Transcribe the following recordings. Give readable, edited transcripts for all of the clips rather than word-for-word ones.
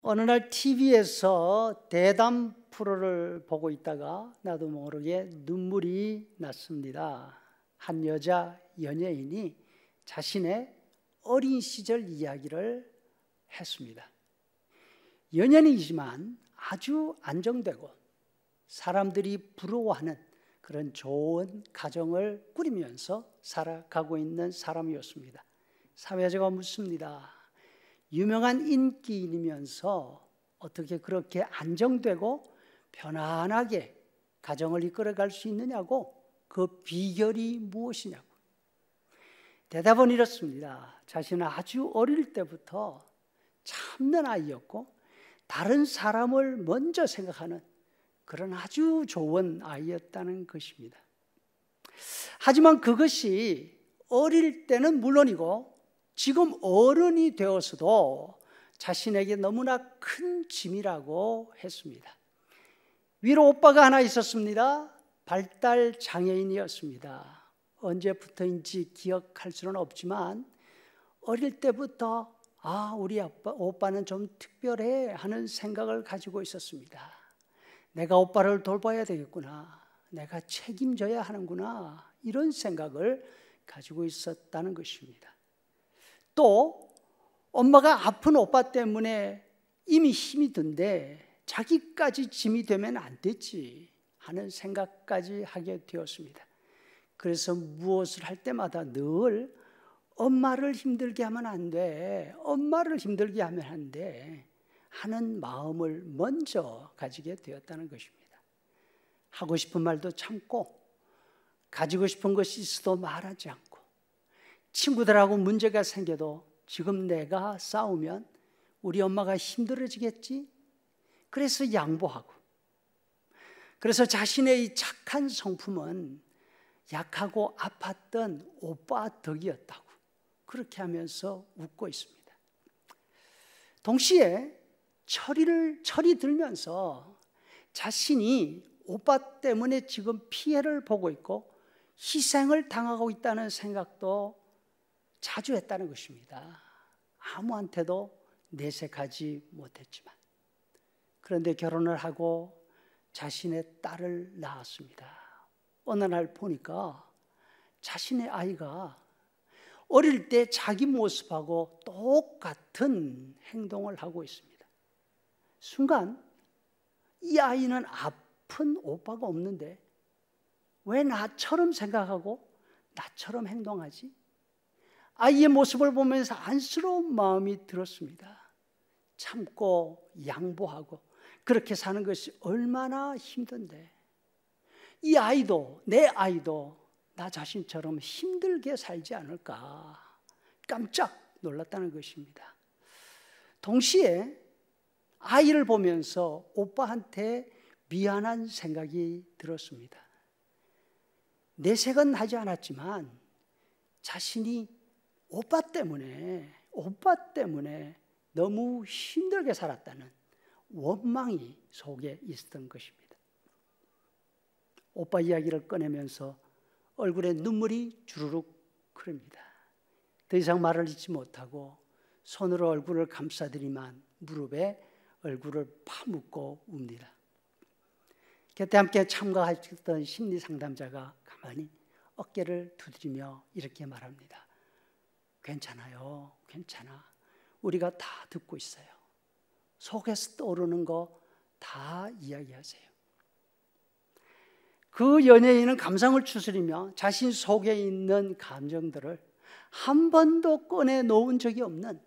어느 날 TV에서 대담 프로를 보고 있다가 나도 모르게 눈물이 났습니다. 한 여자 연예인이 자신의 어린 시절 이야기를 했습니다. 연예인이지만 아주 안정되고 사람들이 부러워하는 그런 좋은 가정을 꾸리면서 살아가고 있는 사람이었습니다. 사회자가 묻습니다. 유명한 인기인이면서 어떻게 그렇게 안정되고 편안하게 가정을 이끌어갈 수 있느냐고, 그 비결이 무엇이냐고. 대답은 이렇습니다. 자신은 아주 어릴 때부터 참는 아이였고 다른 사람을 먼저 생각하는 그런 아주 좋은 아이였다는 것입니다. 하지만 그것이 어릴 때는 물론이고 지금 어른이 되어서도 자신에게 너무나 큰 짐이라고 했습니다. 위로 오빠가 하나 있었습니다. 발달 장애인이었습니다. 언제부터인지 기억할 수는 없지만 어릴 때부터 우리 오빠는 좀 특별해 하는 생각을 가지고 있었습니다. 내가 오빠를 돌봐야 되겠구나, 내가 책임져야 하는구나, 이런 생각을 가지고 있었다는 것입니다. 또 엄마가 아픈 오빠 때문에 이미 힘이 든데 자기까지 짐이 되면 안 되지 하는 생각까지 하게 되었습니다. 그래서 무엇을 할 때마다 늘 엄마를 힘들게 하면 안 돼, 엄마를 힘들게 하면 안 돼 하는 마음을 먼저 가지게 되었다는 것입니다. 하고 싶은 말도 참고, 가지고 싶은 것이 있어도 말하지 않고, 친구들하고 문제가 생겨도 지금 내가 싸우면 우리 엄마가 힘들어지겠지? 그래서 양보하고, 그래서 자신의 이 착한 성품은 약하고 아팠던 오빠 덕이었다고 그렇게 하면서 웃고 있습니다. 동시에 철이 들면서 자신이 오빠 때문에 지금 피해를 보고 있고 희생을 당하고 있다는 생각도 자주 했다는 것입니다. 아무한테도 내색하지 못했지만. 그런데 결혼을 하고 자신의 딸을 낳았습니다. 어느 날 보니까 자신의 아이가 어릴 때 자기 모습하고 똑같은 행동을 하고 있습니다. 순간 이 아이는 아픈 오빠가 없는데 왜 나처럼 생각하고 나처럼 행동하지? 아이의 모습을 보면서 안쓰러운 마음이 들었습니다. 참고 양보하고 그렇게 사는 것이 얼마나 힘든데, 이 아이도, 내 아이도 나 자신처럼 힘들게 살지 않을까 깜짝 놀랐다는 것입니다. 동시에 아이를 보면서 오빠한테 미안한 생각이 들었습니다. 내색은 하지 않았지만 자신이 오빠 때문에 너무 힘들게 살았다는 원망이 속에 있었던 것입니다. 오빠 이야기를 꺼내면서 얼굴에 눈물이 주르륵 흐릅니다. 더 이상 말을 잇지 못하고 손으로 얼굴을 감싸들이만 무릎에 얼굴을 파묻고 웁니다. 곁에 함께 참가하셨던 심리 상담자가 가만히 어깨를 두드리며 이렇게 말합니다. 괜찮아요, 괜찮아. 우리가 다 듣고 있어요. 속에서 떠오르는 거 다 이야기하세요. 그 연예인은 감성을 추스리며 자신 속에 있는 감정들을 한 번도 꺼내놓은 적이 없는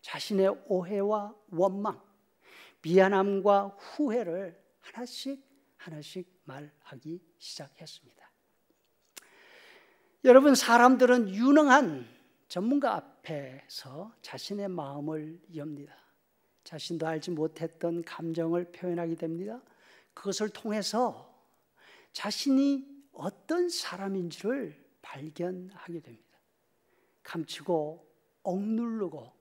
자신의 오해와 원망, 미안함과 후회를 하나씩 말하기 시작했습니다. 여러분, 사람들은 유능한 전문가 앞에서 자신의 마음을 엽니다. 자신도 알지 못했던 감정을 표현하게 됩니다. 그것을 통해서 자신이 어떤 사람인지를 발견하게 됩니다. 감추고 억누르고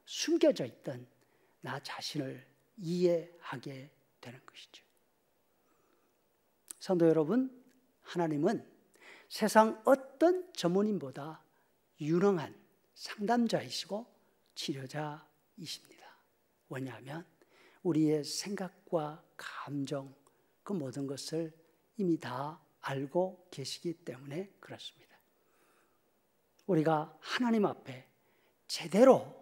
숨겨져 있던 나 자신을 이해하게 되는 것이죠. 성도 여러분, 하나님은 세상 어떤 전문인보다 유능한 상담자이시고 치료자이십니다. 왜냐하면 우리의 생각과 감정, 그 모든 것을 이미 다 알고 계시기 때문에 그렇습니다. 우리가 하나님 앞에 제대로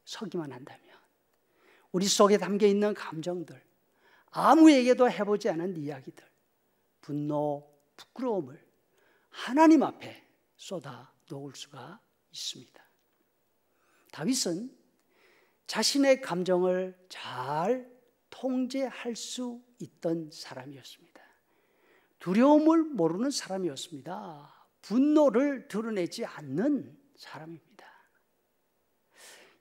서기만 한다면 우리 속에 담겨 있는 감정들, 아무에게도 해보지 않은 이야기들, 분노, 부끄러움을 하나님 앞에 쏟아 놓을 수가 있습니다. 다윗은 자신의 감정을 잘 통제할 수 있던 사람이었습니다. 두려움을 모르는 사람이었습니다. 분노를 드러내지 않는 사람입니다.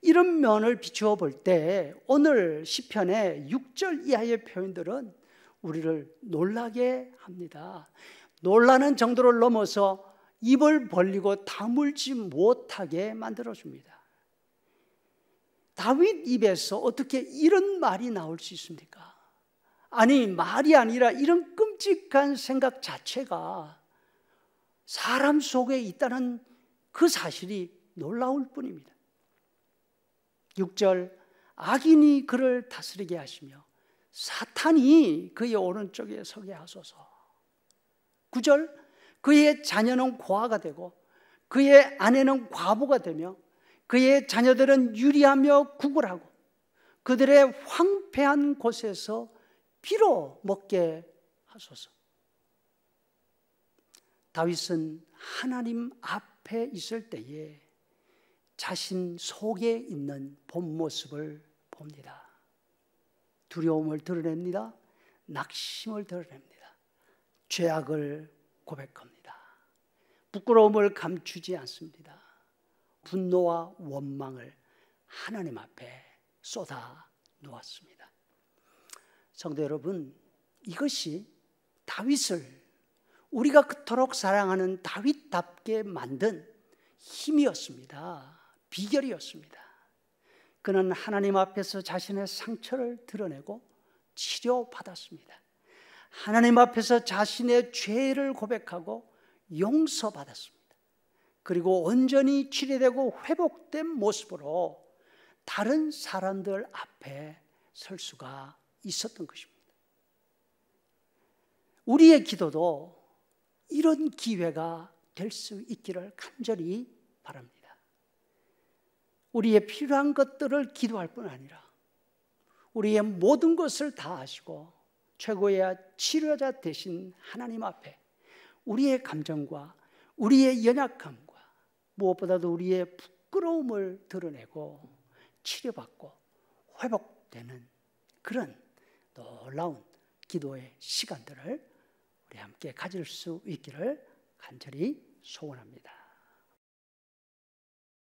이런 면을 비추어 볼 때 오늘 시편의 6절 이하의 표현들은 우리를 놀라게 합니다. 놀라는 정도를 넘어서 입을 벌리고 다물지 못하게 만들어줍니다. 다윗 입에서 어떻게 이런 말이 나올 수 있습니까? 아니, 말이 아니라 이런 끔찍한 생각 자체가 사람 속에 있다는 그 사실이 놀라울 뿐입니다. 6절, 악인이 그를 다스리게 하시며 사탄이 그의 오른쪽에 서게 하소서. 9절, 그의 자녀는 고아가 되고 그의 아내는 과부가 되며 그의 자녀들은 유리하며 구걸하고 그들의 황폐한 곳에서 비로 먹게 하소서. 다윗은 하나님 앞에 있을 때에 자신 속에 있는 본 모습을 봅니다. 두려움을 드러냅니다. 낙심을 드러냅니다. 죄악을 고백합니다. 부끄러움을 감추지 않습니다. 분노와 원망을 하나님 앞에 쏟아 놓았습니다. 성도 여러분, 이것이 다윗을 우리가 그토록 사랑하는 다윗답게 만든 힘이었습니다. 비결이었습니다. 그는 하나님 앞에서 자신의 상처를 드러내고 치료받았습니다. 하나님 앞에서 자신의 죄를 고백하고 용서받았습니다. 그리고 온전히 치료되고 회복된 모습으로 다른 사람들 앞에 설 수가 있었던 것입니다. 우리의 기도도 이런 기회가 될 수 있기를 간절히 바랍니다. 우리의 필요한 것들을 기도할 뿐 아니라 우리의 모든 것을 다 아시고 최고의 치료자 되신 하나님 앞에 우리의 감정과 우리의 연약함과 무엇보다도 우리의 부끄러움을 드러내고 치료받고 회복되는 그런 놀라운 기도의 시간들을 우리 함께 가질 수 있기를 간절히 소원합니다.